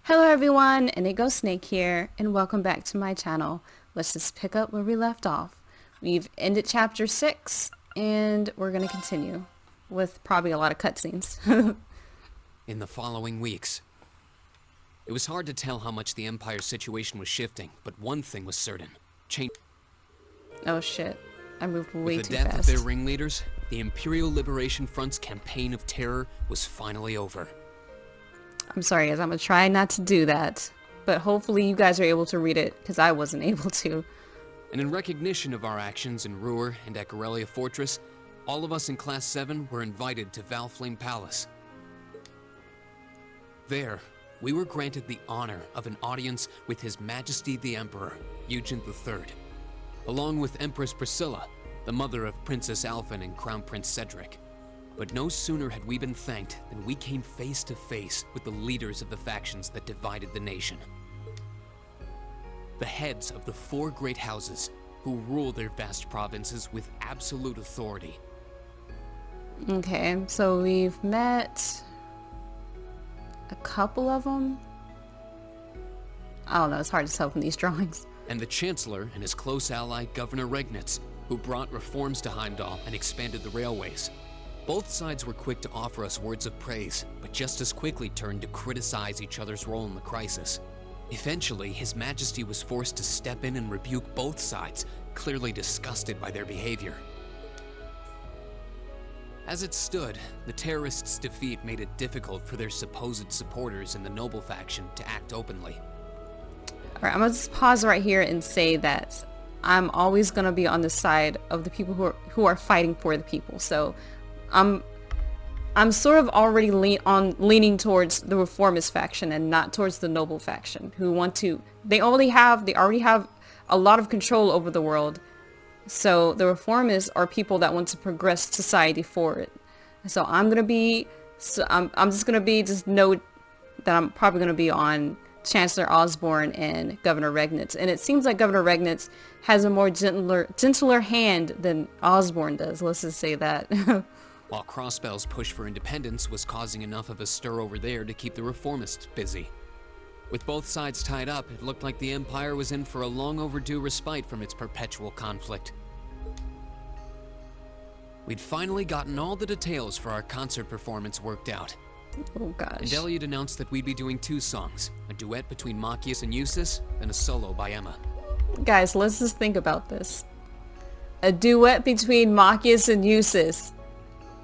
Hello everyone, Inigo Snake here, and welcome back to my channel. Let's just pick up where we left off. We've ended chapter 6, and we're going to continue with probably a lot of cutscenes. In the following weeks, it was hard to tell how much the Empire's situation was shifting, but one thing was certain. Oh shit, I moved way With the too death fast. of their ringleaders, the Imperial Liberation Front's campaign of terror was finally over. I'm sorry guys, I'm going to try not to do that, but hopefully you guys are able to read it, because I wasn't able to. And in recognition of our actions in Ruhr and at Corellia Fortress, all of us in Class 7 were invited to Valflame Palace. There, we were granted the honor of an audience with His Majesty the Emperor, Eugen III, along with Empress Priscilla, the mother of Princess Alphen and Crown Prince Cedric. But no sooner had we been thanked than we came face to face with the leaders of the factions that divided the nation. The heads of the four great houses who rule their vast provinces with absolute authority. Okay, so we've met a couple of them. I don't know, it's hard to tell from these drawings. And the Chancellor and his close ally, Governor Regnitz, who brought reforms to Heimdall and expanded the railways. Both sides were quick to offer us words of praise, but just as quickly turned to criticize each other's role in the crisis. Eventually, His Majesty was forced to step in and rebuke both sides, clearly disgusted by their behavior. As it stood, the terrorists' defeat made it difficult for their supposed supporters in the noble faction to act openly. Alright, I'm gonna just pause right here and say that I'm always gonna be on the side of the people who are fighting for the people. So I'm sort of already leaning towards the reformist faction and not towards the noble faction, who want to. They already have a lot of control over the world. So the reformists are people that want to progress society forward. So I'm just gonna know that I'm probably gonna be on Chancellor Osborne and Governor Regnitz, and it seems like Governor Regnitz has a more gentler hand than Osborne does. Let's just say that. While Crossbell's push for independence was causing enough of a stir over there to keep the reformists busy. With both sides tied up, it looked like the Empire was in for a long overdue respite from its perpetual conflict. We'd finally gotten all the details for our concert performance worked out. Oh gosh. And Elliot announced that we'd be doing two songs, a duet between Machias and Eustace, and a solo by Emma. Guys, let's just think about this. A duet between Machias and Eustace.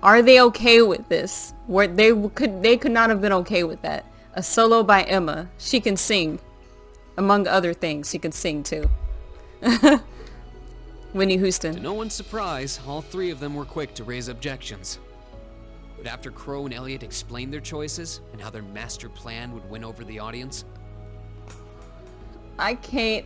Are they okay with this? They could not have been okay with that. A solo by Emma. She can sing. Among other things, she can sing too. Whitney Houston. To no one's surprise, all three of them were quick to raise objections. But after Crow and Elliot explained their choices and how their master plan would win over the audience, I cannot.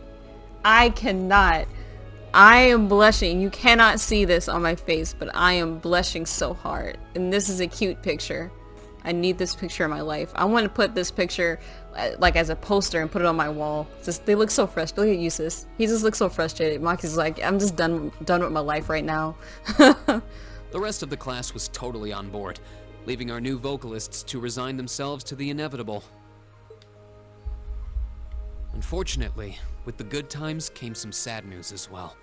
I am blushing. You cannot see this on my face, but I am blushing so hard. And this is a cute picture. I need this picture in my life. I want to put this picture like as a poster and put it on my wall. They look so frustrated. Look at Eustace. He just looks so frustrated. Maki's like, I'm just done with my life right now. the rest of the class was totally on board, leaving our new vocalists to resign themselves to the inevitable. Unfortunately, with the good times came some sad news as well.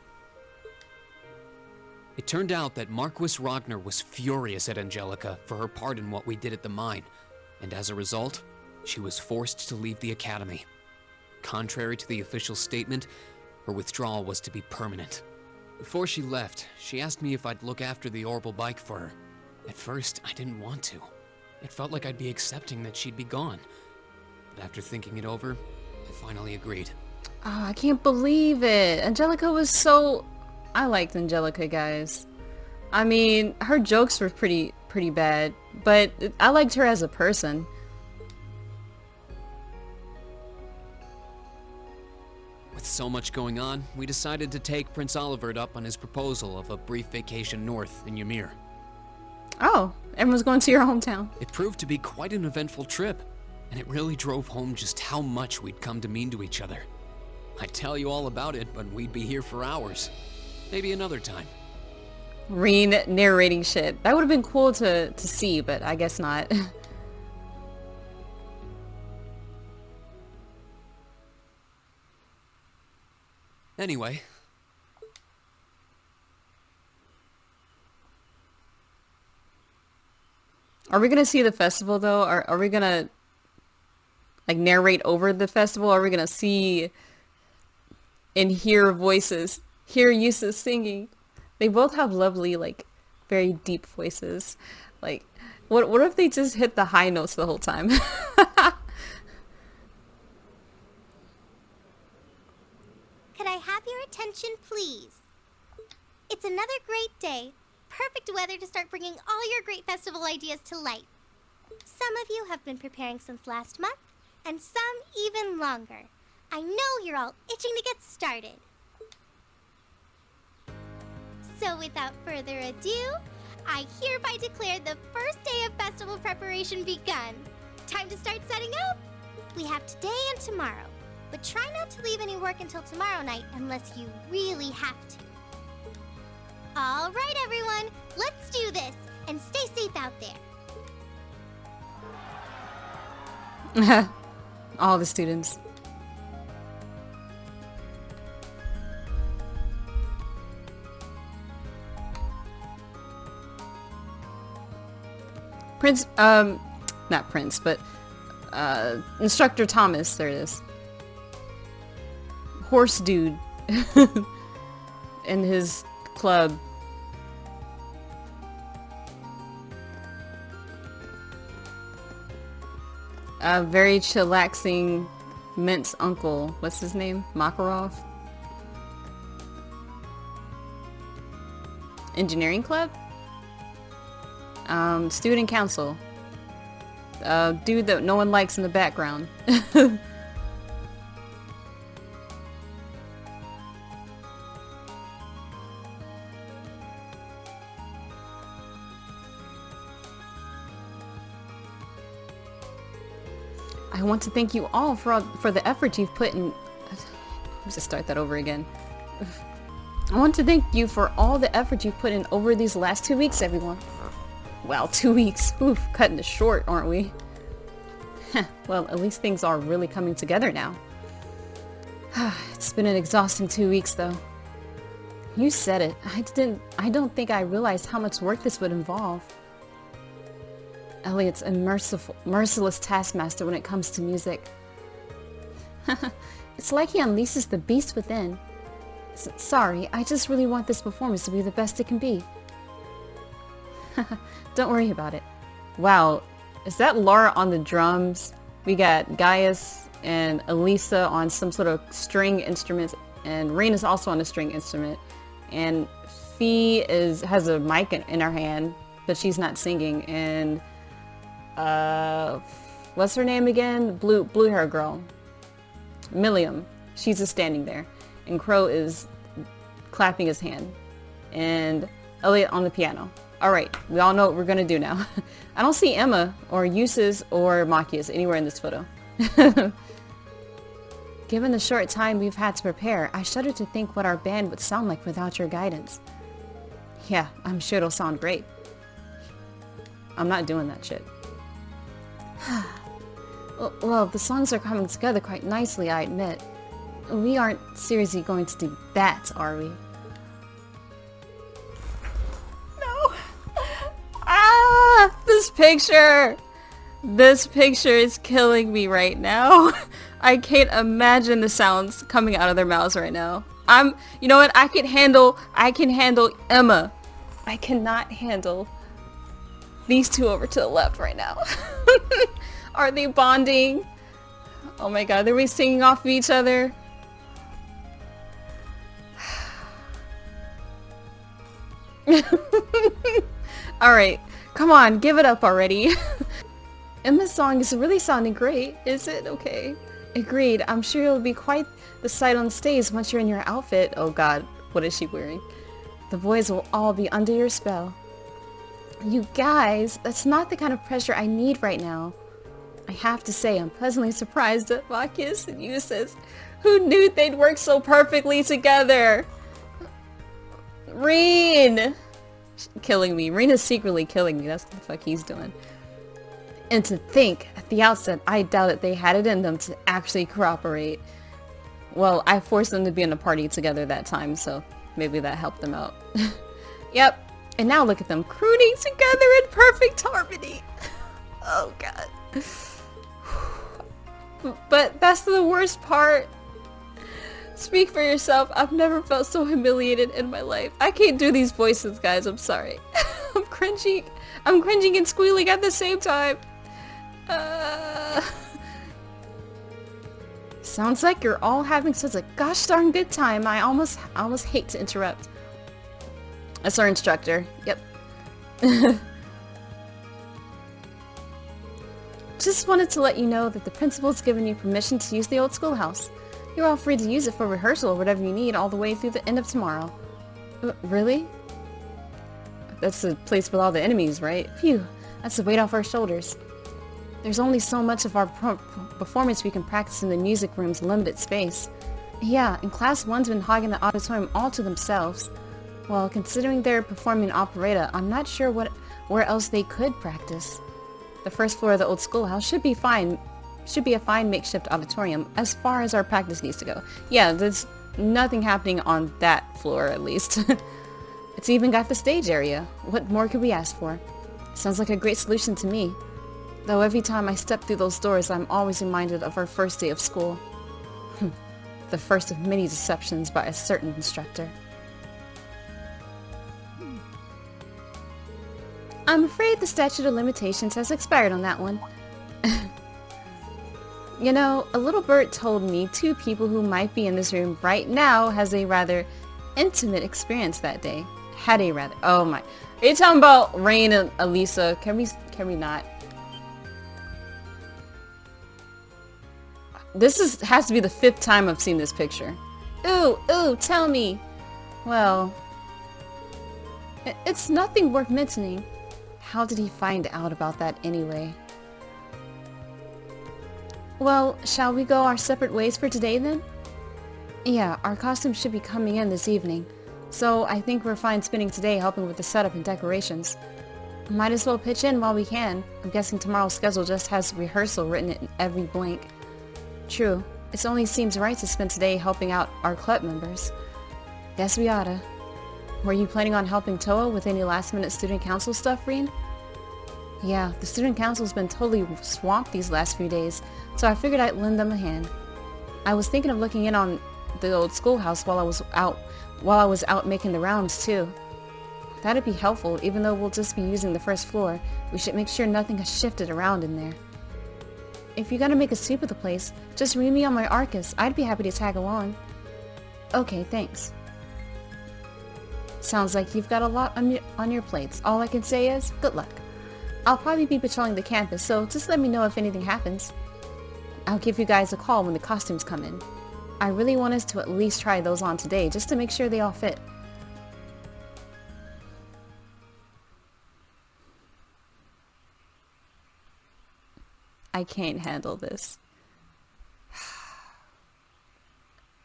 It turned out that Marquis Ragnar was furious at Angelica for her part in what we did at the mine, and as a result, she was forced to leave the academy. Contrary to the official statement, her withdrawal was to be permanent. Before she left, she asked me if I'd look after the orbital bike for her. At first, I didn't want to. It felt like I'd be accepting that she'd be gone. But after thinking it over, I finally agreed. Oh, I can't believe it. Angelica was so... I liked Angelica, guys. I mean, her jokes were pretty bad, but I liked her as a person. With so much going on, we decided to take Prince Olivert up on his proposal of a brief vacation north in Ymir. Oh, everyone's going to your hometown. It proved to be quite an eventful trip, and it really drove home just how much we'd come to mean to each other. I'd tell you all about it, but we'd be here for hours. Maybe another time. Reen narrating shit. That would have been cool to see, but I guess not. Anyway, Are we gonna see the festival though? Are we gonna like narrate over the festival? Are we gonna see and hear voices? Hear Yusa singing? They both have lovely, like, very deep voices. Like, what if they just hit the high notes the whole time? Could I have your attention, please? It's another great day. Perfect weather to start bringing all your great festival ideas to life. Some of you have been preparing since last month, and some even longer. I know you're all itching to get started. So without further ado, I hereby declare the first day of festival preparation begun. Time to start setting up? We have today and tomorrow, but try not to leave any work until tomorrow night unless you really have to. All right, everyone, let's do this, and stay safe out there. All the students. Prince, not Prince, but, Instructor Thomas, there it is. Horse dude. In his club. A very chillaxing Mint's uncle. What's his name? Makarov? Engineering club? Student council. Dude that no one likes in the background. I want to thank you all for the effort you've put in. Let's just start that over again. I want to thank you for all the effort you've put in over these last 2 weeks, everyone. Wow, 2 weeks. Oof, cutting it short, aren't we? Well, at least things are really coming together now. It's been an exhausting 2 weeks, though. You said it. I don't think I realized how much work this would involve. Elliot's a merciless taskmaster when it comes to music. It's like he unleashes the beast within. Sorry, I just really want this performance to be the best it can be. Don't worry about it. Wow, is that Laura on the drums? We got Gaius and Elisa on some sort of string instrument, and Reina's also on a string instrument. And Fee has a mic in her hand, but she's not singing. And what's her name again? Blue hair girl. Milliam. She's just standing there. And Crow is clapping his hand. And Elliot on the piano. Alright, we all know what we're gonna do now. I don't see Emma or Eustace or Machias anywhere in this photo. Given the short time we've had to prepare, I shudder to think what our band would sound like without your guidance. Yeah, I'm sure it'll sound great. I'm not doing that shit. Well, the songs are coming together quite nicely, I admit. We aren't seriously going to do that, are we? No! Ah! This picture! This picture is killing me right now. I can't imagine the sounds coming out of their mouths right now. You know what? I can handle Emma. I cannot handle these two over to the left right now. Are they bonding? Oh my god, are we singing off of each other? Alright, come on, give it up already. Emma's song is really sounding great, is it? Okay. Agreed, I'm sure it'll be quite the sight on stage once you're in your outfit. Oh god, what is she wearing? The boys will all be under your spell. You guys, that's not the kind of pressure I need right now. I have to say, I'm pleasantly surprised at Machias and Eustace. Who knew they'd work so perfectly together? Reen! Killing me. Reen is secretly killing me. That's what the fuck he's doing. And to think, at the outset, I doubted they had it in them to actually cooperate. Well, I forced them to be in a party together that time, so maybe that helped them out. Yep. And now look at them crooning together in perfect harmony. Oh god. But that's the worst part. Speak for yourself. I've never felt so humiliated in my life. I can't do these voices, guys. I'm sorry. I'm cringing. I'm cringing and squealing at the same time. Sounds like you're all having such a gosh darn good time. I almost hate to interrupt. That's our instructor. Yep. Just wanted to let you know that the principal's given you permission to use the old schoolhouse. You're all free to use it for rehearsal or whatever you need all the way through the end of tomorrow. Really? That's the place with all the enemies, right? Phew, that's the weight off our shoulders. There's only so much of our performance we can practice in the music room's limited space. Yeah, and Class 1's been hogging the auditorium all to themselves. Well, considering they're performing operetta, I'm not sure where else they could practice. The first floor of the old schoolhouse should be fine. Should be a fine makeshift auditorium as far as our practice needs to go. Yeah, there's nothing happening on that floor, at least. It's even got the stage area. What more could we ask for? Sounds like a great solution to me. Though every time I step through those doors, I'm always reminded of our first day of school. The first of many deceptions by a certain instructor. I'm afraid the statute of limitations has expired on that one. You know, a little bird told me 2 people who might be in this room right now has a rather intimate experience that day. Oh my. Are you talking about Rain and Elisa? Can we not? This has to be the 5th time I've seen this picture. Ooh, tell me. Well, it's nothing worth mentioning. How did he find out about that anyway? Well, shall we go our separate ways for today then? Yeah, our costumes should be coming in this evening, so I think we're fine spending today helping with the setup and decorations. Might as well pitch in while we can. I'm guessing tomorrow's schedule just has rehearsal written in every blank. True, it only seems right to spend today helping out our club members. Guess we oughta. Were you planning on helping Toa with any last-minute student council stuff, Reen? Yeah, the student council's been totally swamped these last few days, so I figured I'd lend them a hand. I was thinking of looking in on the old schoolhouse while I was out making the rounds too. That'd be helpful, even though we'll just be using the first floor. We should make sure nothing has shifted around in there. If you're gonna make a sweep of the place, just read me on my Arcus. I'd be happy to tag along. Okay, thanks. Sounds like you've got a lot on your plates. All I can say is, good luck. I'll probably be patrolling the campus, so just let me know if anything happens. I'll give you guys a call when the costumes come in. I really want us to at least try those on today, just to make sure they all fit. I can't handle this.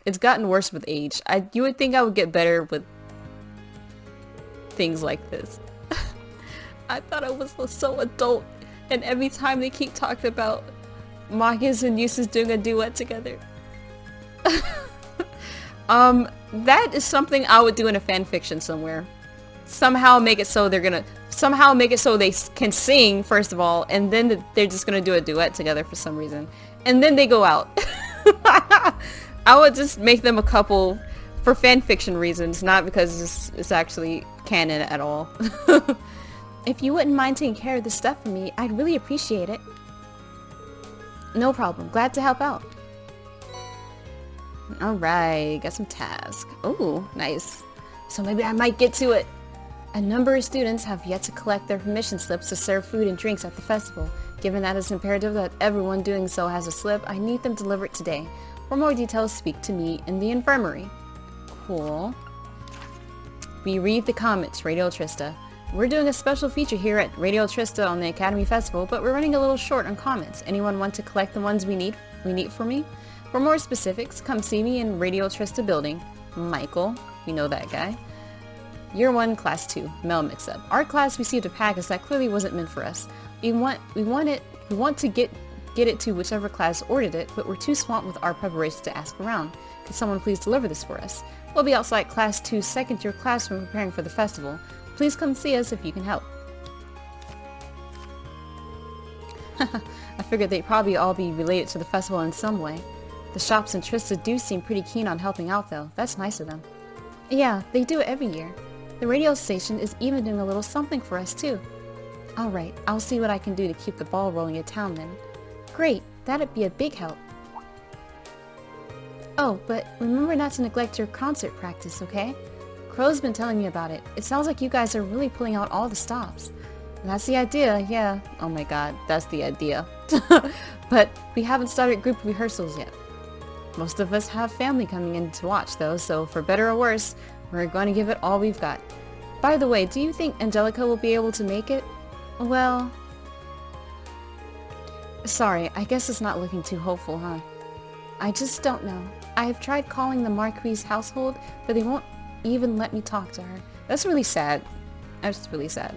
It's gotten worse with age. You would think I would get better with things like this. I thought I was so adult, and every time they keep talking about Marcus and Eustace doing a duet together. That is something I would do in a fan fiction somewhere. Somehow make it so they can sing, first of all, and then they're just gonna do a duet together for some reason. And then they go out. I would just make them a couple for fan fiction reasons, not because it's actually canon at all. If you wouldn't mind taking care of this stuff for me, I'd really appreciate it. No problem. Glad to help out. Alright, got some tasks. Oh, nice. So maybe I might get to it. A number of students have yet to collect their permission slips to serve food and drinks at the festival. Given that it's imperative that everyone doing so has a slip, I need them delivered today. For more details, speak to me in the infirmary. Cool. We read the comments, Radio Trista. We're doing a special feature here at Radio Trista on the Academy Festival, but we're running a little short on comments. Anyone want to collect the ones we need for me? For more specifics, come see me in Radio Trista building. Michael, we know that guy. Year 1, Class 2, Mel Mix-Up. Our class received a package that clearly wasn't meant for us. We want to get get it to whichever class ordered it, but we're too swamped with our preparations to ask around. Could someone please deliver this for us? We'll be outside Class 2's second-year classroom preparing for the festival. Please come see us if you can help. I figured they'd probably all be related to the festival in some way. The shops and Trista do seem pretty keen on helping out though. That's nice of them. Yeah, they do it every year. The radio station is even doing a little something for us too. Alright, I'll see what I can do to keep the ball rolling in town then. Great, that'd be a big help. Oh, but remember not to neglect your concert practice, okay? Crow's been telling me about it. It sounds like you guys are really pulling out all the stops. That's the idea, yeah. Oh my god, that's the idea. But we haven't started group rehearsals yet. Most of us have family coming in to watch though, so for better or worse, we're going to give it all we've got. By the way, do you think Angelica will be able to make it? Well... Sorry, I guess it's not looking too hopeful, huh? I just don't know. I have tried calling the Marquis household, but they won't even let me talk to her. That's really sad. That's really sad.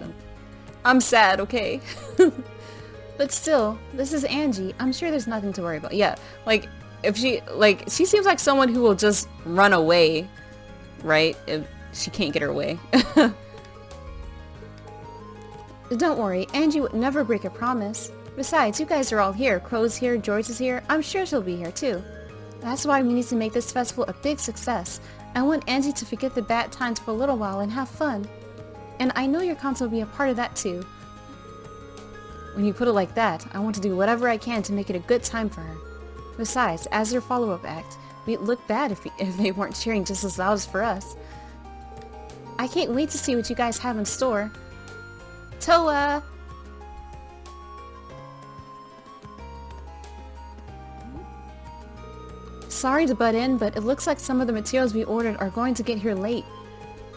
I'm sad, okay? But still, this is Angie. I'm sure there's nothing to worry about. Yeah, like, if she seems like someone who will just run away, right? If she can't get her way. Don't worry, Angie would never break a promise. Besides, you guys are all here. Crow's here, George is here. I'm sure she'll be here too. That's why we need to make this festival a big success. I want Angie to forget the bad times for a little while and have fun. And I know your council will be a part of that too. When you put it like that, I want to do whatever I can to make it a good time for her. Besides, as their follow-up act, we'd look bad if they weren't cheering just as loud as for us. I can't wait to see what you guys have in store. Toa! Sorry to butt in, but it looks like some of the materials we ordered are going to get here late.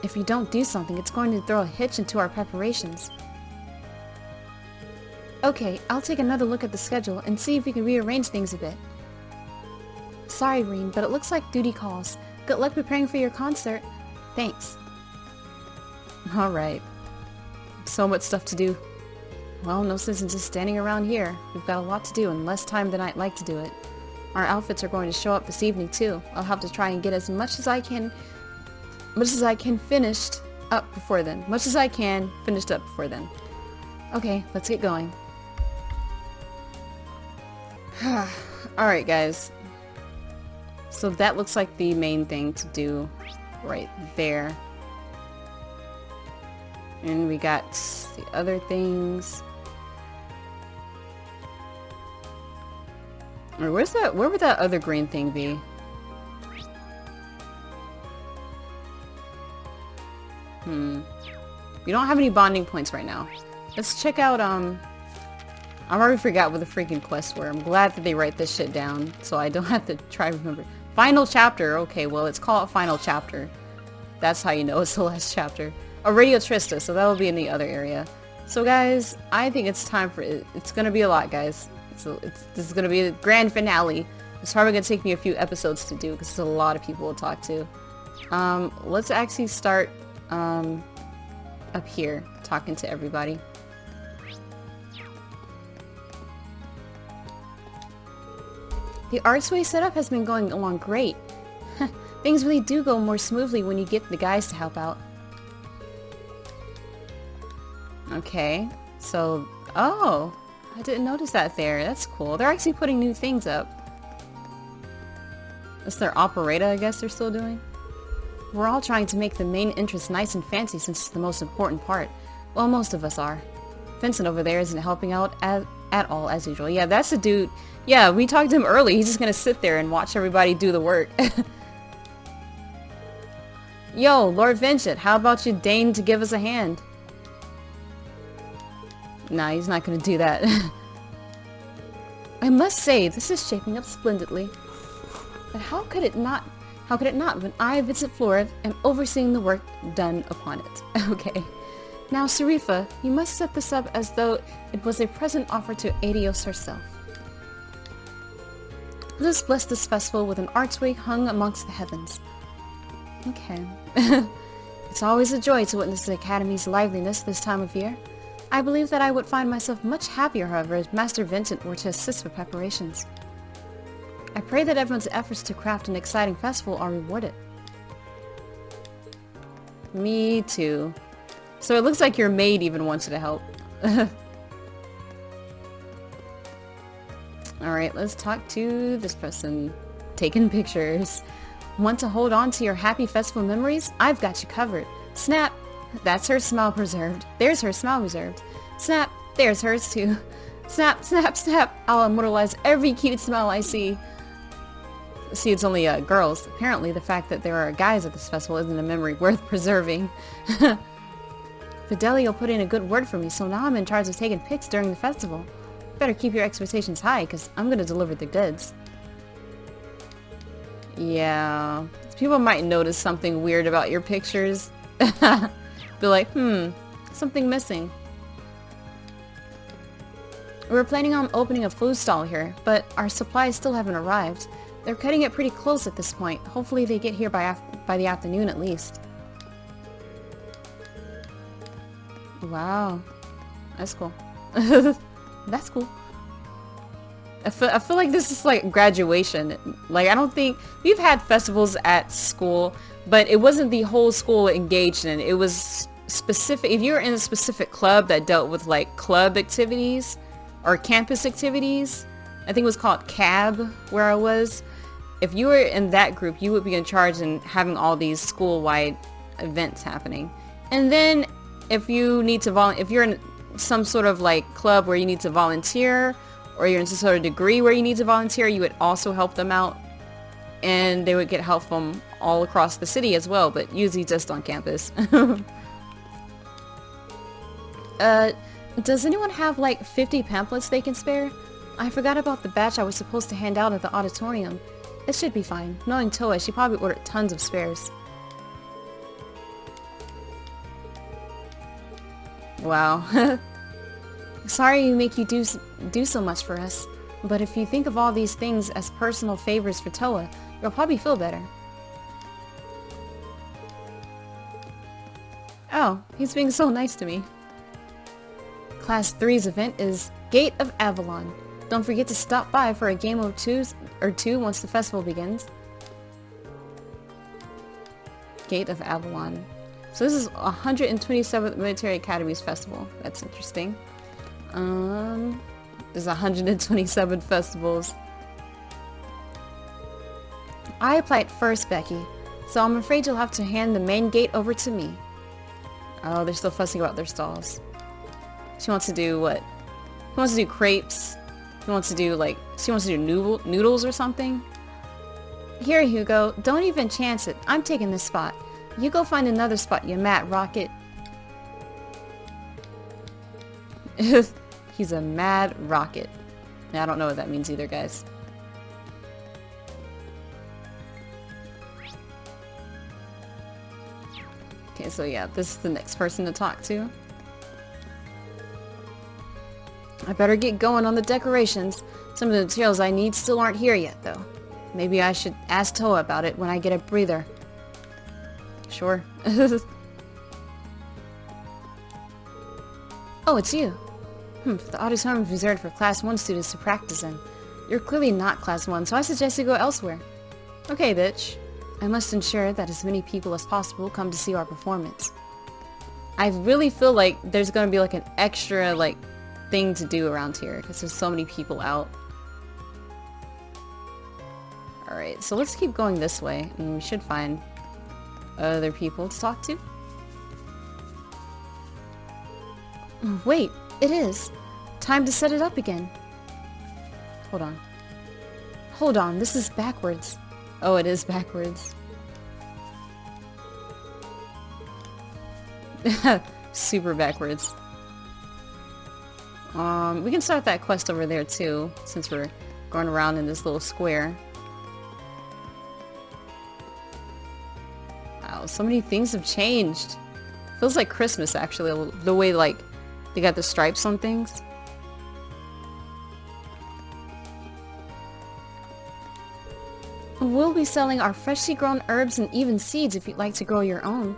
If we don't do something, it's going to throw a hitch into our preparations. Okay, I'll take another look at the schedule and see if we can rearrange things a bit. Sorry, Rean, but it looks like duty calls. Good luck preparing for your concert. Thanks. Alright. So much stuff to do. Well, no sense in just standing around here. We've got a lot to do and less time than I'd like to do it. Our outfits are going to show up this evening too. I'll have to try and get as much as I can finished up before then. Okay, let's get going. Alright guys. So that looks like the main thing to do right there. And we got the other things. Or where would that other green thing be? We don't have any bonding points right now. Let's check out, I already forgot what the freaking quests were. I'm glad that they write this shit down, so I don't have to try to remember. Final chapter! Okay, well, it's called Final Chapter. That's how you know it's the last chapter. Oh, Radio Trista, so that'll be in the other area. So guys, I think it's time for it. It's gonna be a lot, guys. This is gonna be the grand finale. It's probably gonna take me a few episodes to do, because there's a lot of people to talk to. Let's actually start, up here, talking to everybody. The Archway setup has been going along great. Things really do go more smoothly when you get the guys to help out. Okay, so... Oh! I didn't notice that there. That's cool. They're actually putting new things up. That's their operetta, I guess they're still doing. We're all trying to make the main entrance nice and fancy since it's the most important part. Well, most of us are. Vincent over there isn't helping out at all, as usual. Yeah, that's the dude. Yeah, we talked to him early. He's just gonna sit there and watch everybody do the work. Yo, Lord Vincent, how about you deign to give us a hand? Nah, he's not gonna do that. I must say, this is shaping up splendidly. But how could it not when I, Vincent Flora, am overseeing the work done upon it? Okay. Now, Sarifa, you must set this up as though it was a present offered to Adios herself. Let us bless this festival with an archway hung amongst the heavens. Okay. It's always a joy to witness the Academy's liveliness this time of year. I believe that I would find myself much happier, however, if Master Vincent were to assist with preparations. I pray that everyone's efforts to craft an exciting festival are rewarded. Me too. So it looks like your maid even wants you to help. Alright, let's talk to this person. Taking pictures. Want to hold on to your happy festival memories? I've got you covered. Snap! That's her smile preserved. There's her smile preserved. Snap! There's hers too. Snap, snap, snap! I'll immortalize every cute smile I see. See, it's only girls. Apparently, the fact that there are guys at this festival isn't a memory worth preserving. Fidelio put in a good word for me, so now I'm in charge of taking pics during the festival. Better keep your expectations high, because I'm gonna deliver the goods. Yeah. People might notice something weird about your pictures. Be like, something missing. We were planning on opening a food stall here, but our supplies still haven't arrived. They're cutting it pretty close at this point. Hopefully they get here by the afternoon at least. Wow. That's cool. That's cool. I feel like this is like graduation. Like, I don't think... We've had festivals at school, but it wasn't the whole school engaged in it. It was specific... If you were in a specific club that dealt with like club activities or campus activities, I think it was called CAB where I was. If you were in that group, you would be in charge in having all these school-wide events happening. And then if you need to if you're in some sort of like club where you need to volunteer, or you're in some sort of degree where you need to volunteer, you would also help them out. And they would get help from all across the city as well, but usually just on campus. Does anyone have like 50 pamphlets they can spare? I forgot about the batch I was supposed to hand out at the auditorium. It should be fine. Knowing Toa, she probably ordered tons of spares. Wow. Sorry to make you do so much for us, but if you think of all these things as personal favors for Toa, you'll probably feel better. Oh, he's being so nice to me. Class 3's event is Gate of Avalon. Don't forget to stop by for a game of two once the festival begins. Gate of Avalon. So this is 127th Military Academy's festival. That's interesting. There's 127 festivals. I applied first, Becky, so I'm afraid you'll have to hand the main gate over to me. Oh, they're still fussing about their stalls. She wants to do what? She wants to do crepes. She wants to do noodles or something. Here, Hugo, don't even chance it. I'm taking this spot. You go find another spot, you mad rocket. He's a mad rocket. Now, I don't know what that means either, guys. Okay, so yeah, this is the next person to talk to. I better get going on the decorations. Some of the materials I need still aren't here yet, though. Maybe I should ask Toa about it when I get a breather. Sure. Oh, it's you. The auditorium is reserved for Class 1 students to practice in. You're clearly not Class 1, so I suggest you go elsewhere. Okay, bitch. I must ensure that as many people as possible come to see our performance. I really feel like there's gonna be like an extra like thing to do around here because there's so many people out. Alright, so let's keep going this way and we should find other people to talk to. Wait, it is. Time to set it up again. Hold on. Hold on, this is backwards. Oh, it is backwards. Super backwards. We can start that quest over there too, since we're going around in this little square. Wow, so many things have changed. Feels like Christmas, actually, the way, like, they got the stripes on things. We'll be selling our freshly grown herbs and even seeds if you'd like to grow your own.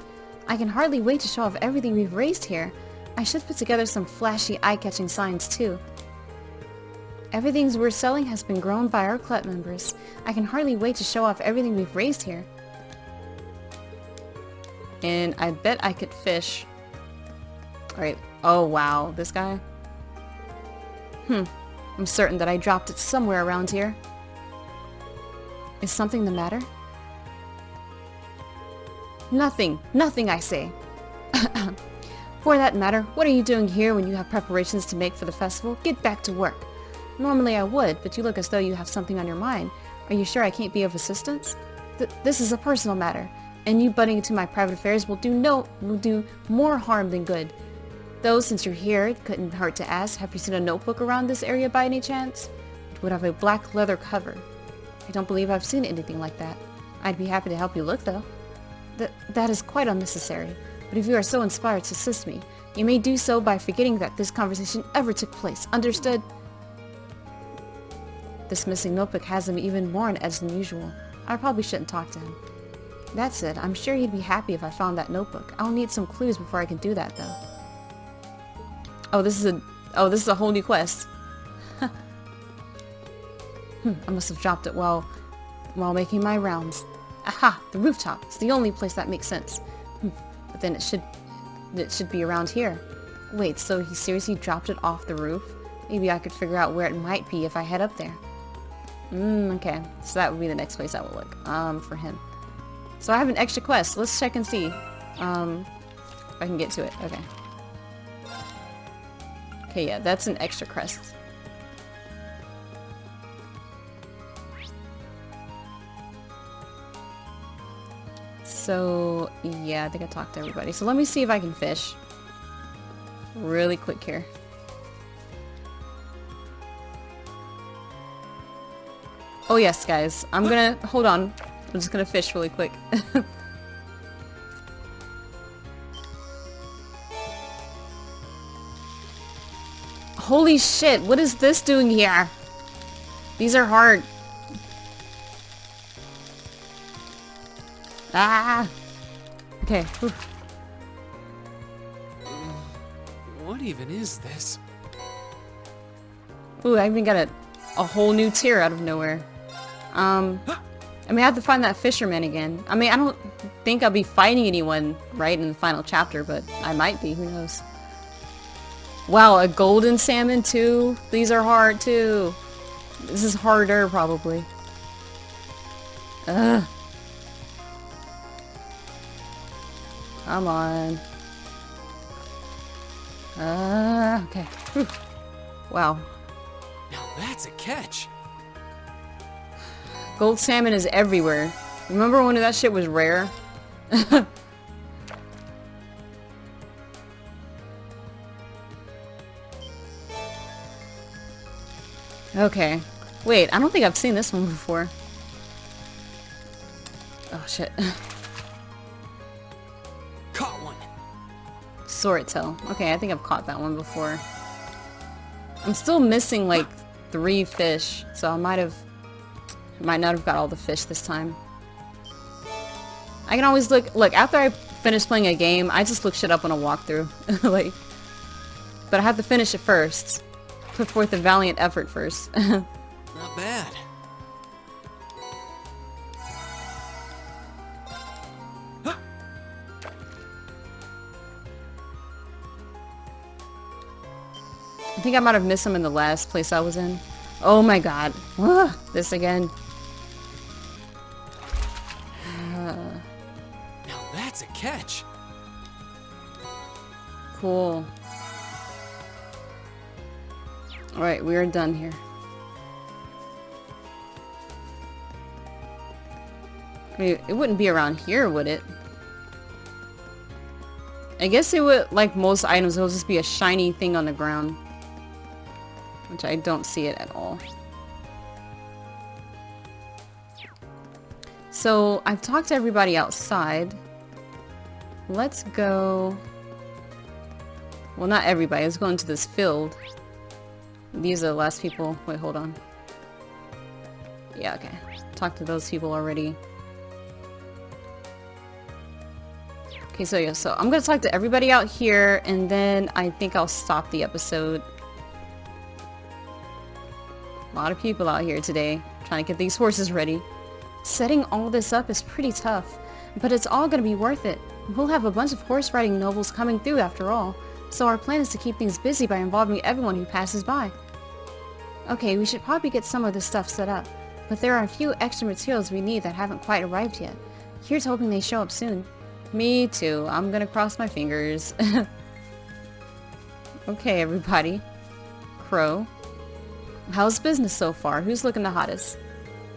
I can hardly wait to show off everything we've raised here. I should put together some flashy, eye-catching signs too. Everything we're selling has been grown by our club members. I can hardly wait to show off everything we've raised here. And I bet I could fish. Alright. Oh wow, this guy? I'm certain that I dropped it somewhere around here. Is something the matter? Nothing. Nothing, I say. For that matter, what are you doing here when you have preparations to make for the festival? Get back to work. Normally I would, but you look as though you have something on your mind. Are you sure I can't be of assistance? This is a personal matter, and you butting into my private affairs will do more harm than good. Though, since you're here, it couldn't hurt to ask, have you seen a notebook around this area by any chance? It would have a black leather cover. I don't believe I've seen anything like that. I'd be happy to help you look, though. That is quite unnecessary, but if you are so inspired to assist me, you may do so by forgetting that this conversation ever took place. Understood? This missing notebook has him even more on edge than usual. I probably shouldn't talk to him. That said, I'm sure he'd be happy if I found that notebook. I'll need some clues before I can do that, though. Oh, this is a whole new quest. I must have dropped it while making my rounds. Aha! The rooftop. It's the only place that makes sense. But then it should be around here. Wait, so he seriously dropped it off the roof? Maybe I could figure out where it might be if I head up there. Okay. So that would be the next place I will look. For him. So I have an extra quest. Let's check and see. If I can get to it. Okay. Okay, yeah, that's an extra quest. So, yeah, I think I talked to everybody. So let me see if I can fish. Really quick here. Oh yes, guys. I'm gonna... Hold on. I'm just gonna fish really quick. Holy shit, what is this doing here? These are hard. Ah! Okay. Whew. What even is this? Ooh, I even got a whole new tier out of nowhere. I mean, I have to find that fisherman again. I mean, I don't think I'll be fighting anyone right in the final chapter, but I might be, who knows. Wow, a golden salmon too? These are hard too. This is harder, probably. Ugh. Come on. Okay. Whew. Wow. Now that's a catch. Gold salmon is everywhere. Remember when that shit was rare? Okay. Wait, I don't think I've seen this one before. Oh shit. Caught one. Swordtail. Okay, I think I've caught that one before. I'm still missing like 3 fish, so I might not have got all the fish this time. I can always look after I finish playing a game, I just look shit up on a walkthrough. Like, but I have to finish it first. Put forth a valiant effort first. Not bad. I think I might have missed him in the last place I was in. Oh my god. Ugh, this again. Now that's a catch. Cool. Alright, we are done here. I mean, it wouldn't be around here, would it? I guess it would, like most items, it'll just be a shiny thing on the ground. Which I don't see it at all. So, I've talked to everybody outside. Let's go... Well, not everybody. Let's go into this field. These are the last people. Wait, hold on. Yeah, okay. Talked to those people already. Okay, so yeah, so I'm gonna talk to everybody out here, and then I think I'll stop the episode. A lot of people out here today, trying to get these horses ready. Setting all this up is pretty tough, but it's all gonna be worth it. We'll have a bunch of horse riding nobles coming through after all, so our plan is to keep things busy by involving everyone who passes by. Okay, we should probably get some of this stuff set up, but there are a few extra materials we need that haven't quite arrived yet. Here's hoping they show up soon. Me too. I'm gonna cross my fingers. Okay, everybody. Crow. How's business so far? Who's looking the hottest?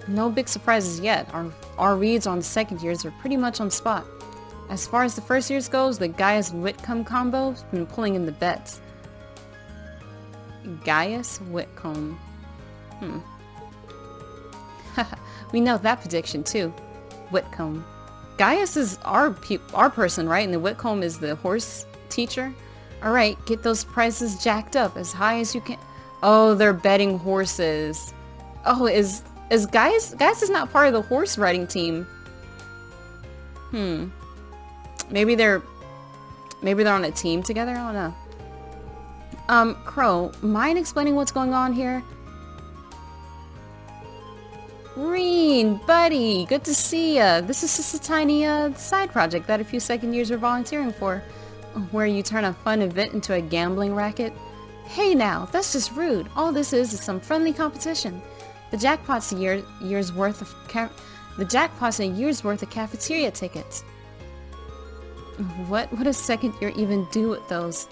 No big surprises yet. Our reads on the second years are pretty much on spot. As far as the first years goes, the Gaius Whitcomb combo has been pulling in the bets. Gaius Whitcomb. We know that prediction too. Whitcomb. Gaius is our person, right? And the Whitcomb is the horse teacher. Alright, get those prices jacked up as high as you can. Oh, they're betting horses. Oh, is Gaius is not part of the horse riding team. Maybe they're on a team together? I don't know. Crow, mind explaining what's going on here? Reen, buddy, good to see ya. This is just a tiny side project that a few second years are volunteering for, where you turn a fun event into a gambling racket. Hey now, that's just rude. All this is some friendly competition. The jackpot's a year's worth of cafeteria tickets. What does second year even do with those?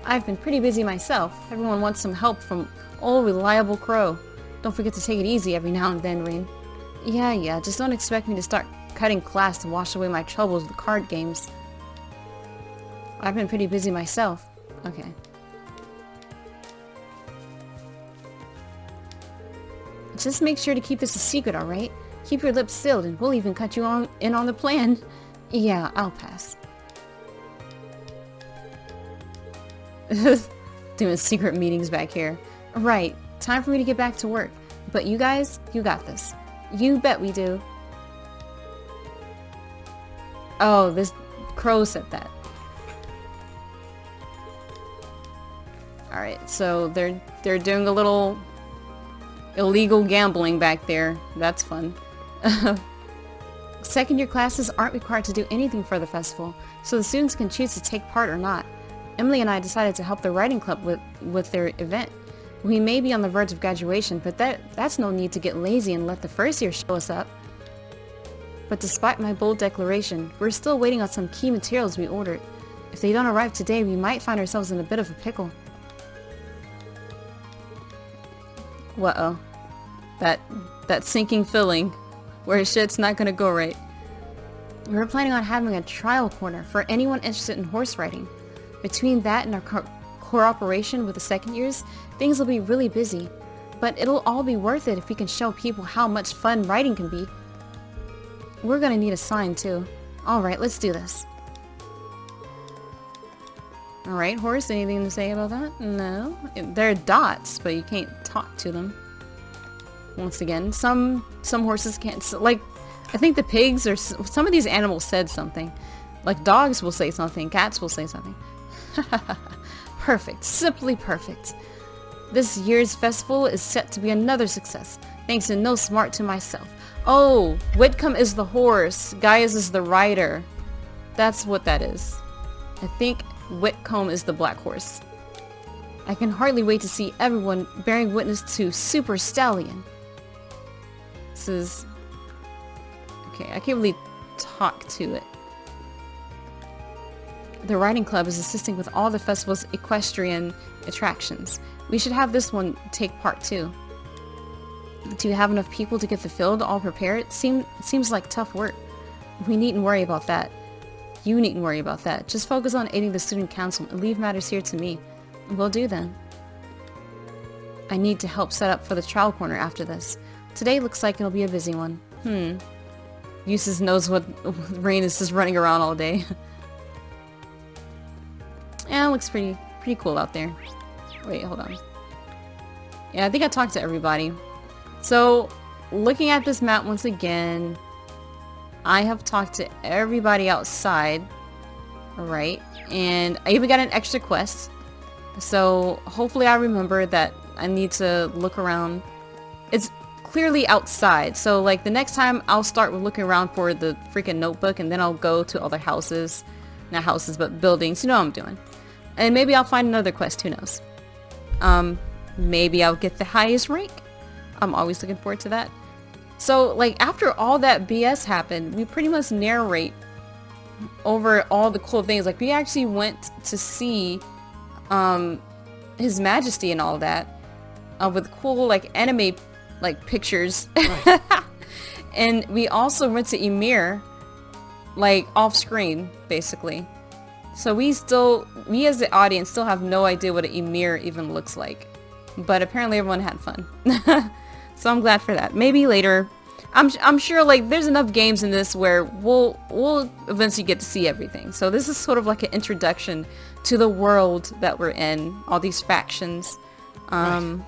I've been pretty busy myself. Everyone wants some help from old reliable Crow. Don't forget to take it easy every now and then, Reen. Yeah, just don't expect me to start cutting class to wash away my troubles with card games. I've been pretty busy myself. Okay. Just make sure to keep this a secret, alright? Keep your lips sealed and we'll even cut you in on the plan. Yeah, I'll pass. Doing secret meetings back here. Right, time for me to get back to work. But you guys, you got this. You bet we do. Oh, this Crow said that. Alright, so they're doing a little illegal gambling back there. That's fun. Second year classes aren't required to do anything for the festival, so the students can choose to take part or not. Emily and I decided to help the writing club with their event. We may be on the verge of graduation, but that's no need to get lazy and let the first year show us up. But despite my bold declaration, we're still waiting on some key materials we ordered. If they don't arrive today, we might find ourselves in a bit of a pickle. Uh-oh. That sinking feeling where shit's not gonna go right. We're planning on having a trial corner for anyone interested in horse riding. Between that and our cooperation with the second years, things will be really busy. But it'll all be worth it if we can show people how much fun riding can be. We're gonna need a sign too. Alright, let's do this. Alright, horse, anything to say about that? No. They're dots, but you can't talk to them. Once again, some horses can't, like, I think the pigs or some of these animals said something. Like dogs will say something, cats will say something. Perfect, simply perfect. This year's festival is set to be another success, thanks to No Smart to myself. Oh, Whitcomb is the horse, Gaius is the rider. That's what that is. I think Whitcomb is the black horse. I can hardly wait to see everyone bearing witness to Super Stallion. This is... okay, I can't really talk to it. The riding club is assisting with all the festival's equestrian attractions. We should have this one take part too. Do you have enough people to get the field all prepared? Seems like tough work. We needn't worry about that. You needn't worry about that. Just focus on aiding the student council and leave matters here to me. Will do then. I need to help set up for the trial corner after this. Today looks like it'll be a busy one. Eustace knows what Rain is just running around all day. Yeah, it looks pretty cool out there. Wait, hold on. Yeah, I think I talked to everybody. So, looking at this map once again, I have talked to everybody outside, alright, and I even got an extra quest. So hopefully I remember that I need to look around. It's clearly outside, so like the next time I'll start looking around for the freaking notebook, and then I'll go to other houses, not houses but buildings, you know what I'm doing. And maybe I'll find another quest, who knows. Maybe I'll get the highest rank. I'm always looking forward to that. So like after all that BS happened, we pretty much narrate over all the cool things. Like we actually went to see His Majesty and all that with cool like anime like pictures. Right. And we also went to Ymir like off screen basically. So we as the audience still have no idea what an Ymir even looks like. But apparently everyone had fun. So I'm glad for that. Maybe later. I'm sure like there's enough games in this where we'll eventually get to see everything. So this is sort of like an introduction to the world that we're in, all these factions. Right.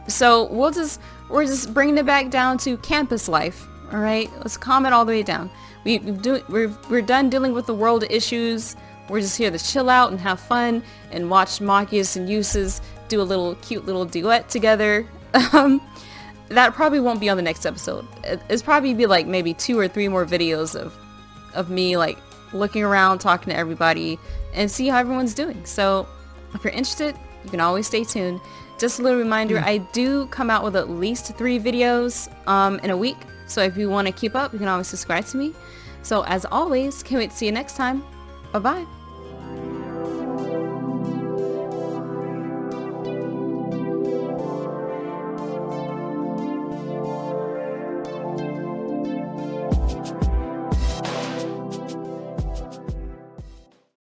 So we're just bringing it back down to campus life. All right, let's calm it all the way down. We're done dealing with the world issues. We're just here to chill out and have fun and watch Machias and Uses do a little cute little duet together. That probably won't be on the next episode. It's probably be like maybe 2 or 3 more videos of me like looking around, talking to everybody, and see how everyone's doing. So if you're interested, you can always stay tuned. Just a little reminder, I do come out with at least 3 videos in a week. So if you want to keep up, you can always subscribe to me. So as always, can't wait to see you next time. Bye-bye.